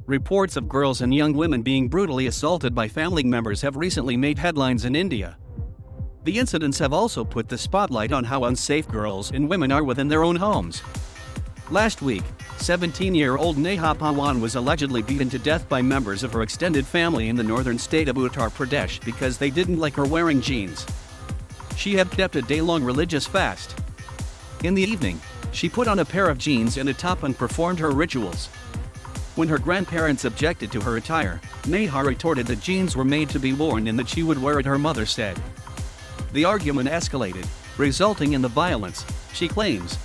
Reports of girls and young women being brutally assaulted by family members have recently made headlines in India. The incidents have also put the spotlight on how unsafe girls and women are within their own homes. Last week, 17-year-old Neha Paswan was allegedly beaten to death by members of her extended family in the northern state of Uttar Pradesh because they didn't like her wearing jeans. She had kept a day-long religious fast. In the evening, she put on a pair of jeans and a top and performed her rituals. When her grandparents objected to her attire, Neha retorted that jeans were made to be worn and that she would wear it, her mother said. The argument escalated, resulting in the violence, she claims.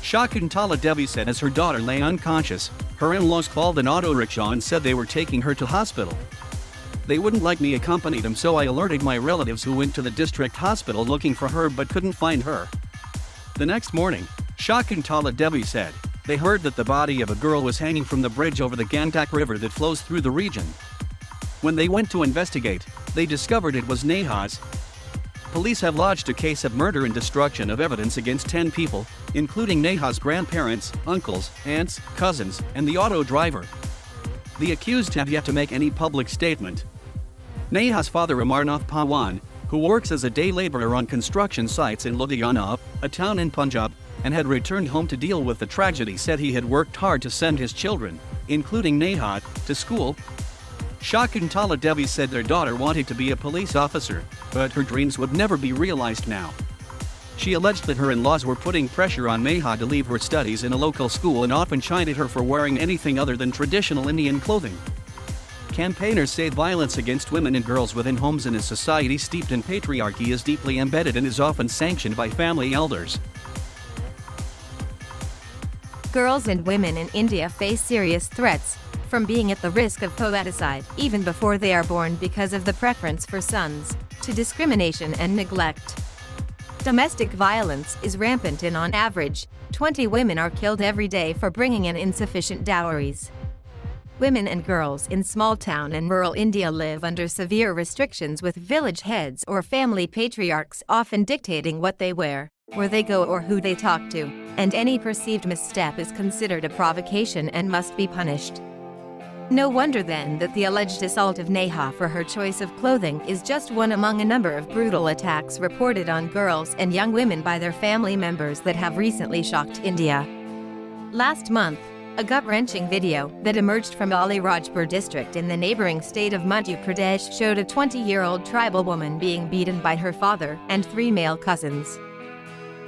Shakuntala Devi said as her daughter lay unconscious, her in-laws called an autorickshaw and said they were taking her to hospital. They wouldn't like me accompany them, so I alerted my relatives who went to the district hospital looking for her but couldn't find her. The next morning, Shakuntala Devi said, they heard that the body of a girl was hanging from the bridge over the Gandak River that flows through the region. When they went to investigate, they discovered it was Neha's. Police have lodged a case of murder and destruction of evidence against 10 people, including Neha's grandparents, uncles, aunts, cousins, and the auto driver. The accused have yet to make any public statement. Neha's father, Amarnath Paswan, who works as a day laborer on construction sites in Ludhiana, a town in Punjab, and had returned home to deal with the tragedy, said he had worked hard to send his children, including Neha, to school. Shakuntala Devi said their daughter wanted to be a police officer, but her dreams would never be realized now. She alleged that her in-laws were putting pressure on Neha to leave her studies in a local school and often chided her for wearing anything other than traditional Indian clothing. Campaigners say violence against women and girls within homes in a society steeped in patriarchy is deeply embedded and is often sanctioned by family elders. Girls and women in India face serious threats, from being at the risk of poeticide even before they are born because of the preference for sons, to discrimination and neglect. Domestic violence is rampant and on average, 20 women are killed every day for bringing in insufficient dowries. Women and girls in small town and rural India live under severe restrictions, with village heads or family patriarchs often dictating what they wear, where they go or who they talk to, and any perceived misstep is considered a provocation and must be punished. No wonder then that the alleged assault of Neha for her choice of clothing is just one among a number of brutal attacks reported on girls and young women by their family members that have recently shocked India. Last month, a gut-wrenching video that emerged from Alirajpur district in the neighboring state of Uttar Pradesh showed a 20-year-old tribal woman being beaten by her father and 3 male cousins.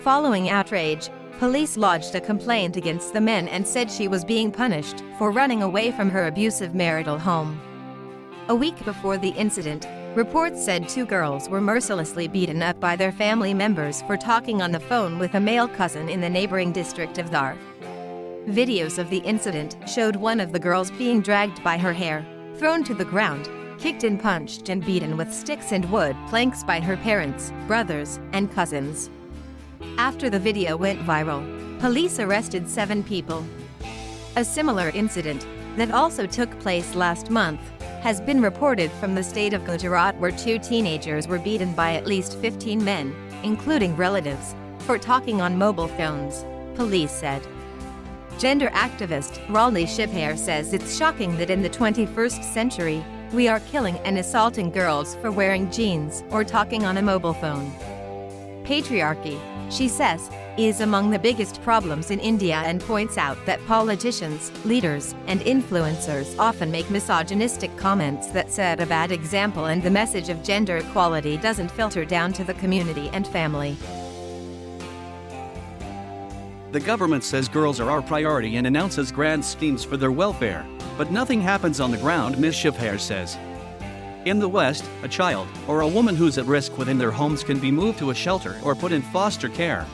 Following outrage, police lodged a complaint against the men and said she was being punished for running away from her abusive marital home. A week before the incident, reports said 2 girls were mercilessly beaten up by their family members for talking on the phone with a male cousin in the neighboring district of Dhar. Videos of the incident showed one of the girls being dragged by her hair, thrown to the ground, kicked and punched and beaten with sticks and wood planks by her parents, brothers, and cousins. After the video went viral, police arrested 7 people. A similar incident, that also took place last month, has been reported from the state of Gujarat, where 2 teenagers were beaten by at least 15 men, including relatives, for talking on mobile phones, police said. Gender activist Ralni Shivhair says it's shocking that in the 21st century, we are killing and assaulting girls for wearing jeans or talking on a mobile phone. Patriarchy, she says, is among the biggest problems in India and points out that politicians, leaders, and influencers often make misogynistic comments that set a bad example, and the message of gender equality doesn't filter down to the community and family. The government says girls are our priority and announces grand schemes for their welfare, but nothing happens on the ground, Ms. Shivhair says. In the West, a child or a woman who's at risk within their homes can be moved to a shelter or put in foster care.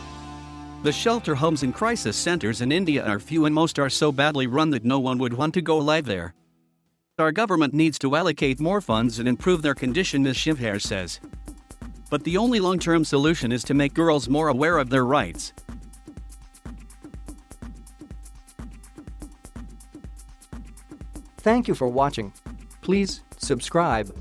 The shelter homes and crisis centers in India are few and most are so badly run that no one would want to go live there. Our government needs to allocate more funds and improve their condition, Ms. Shivhair says. But the only long-term solution is to make girls more aware of their rights. Thank you for watching. Please subscribe.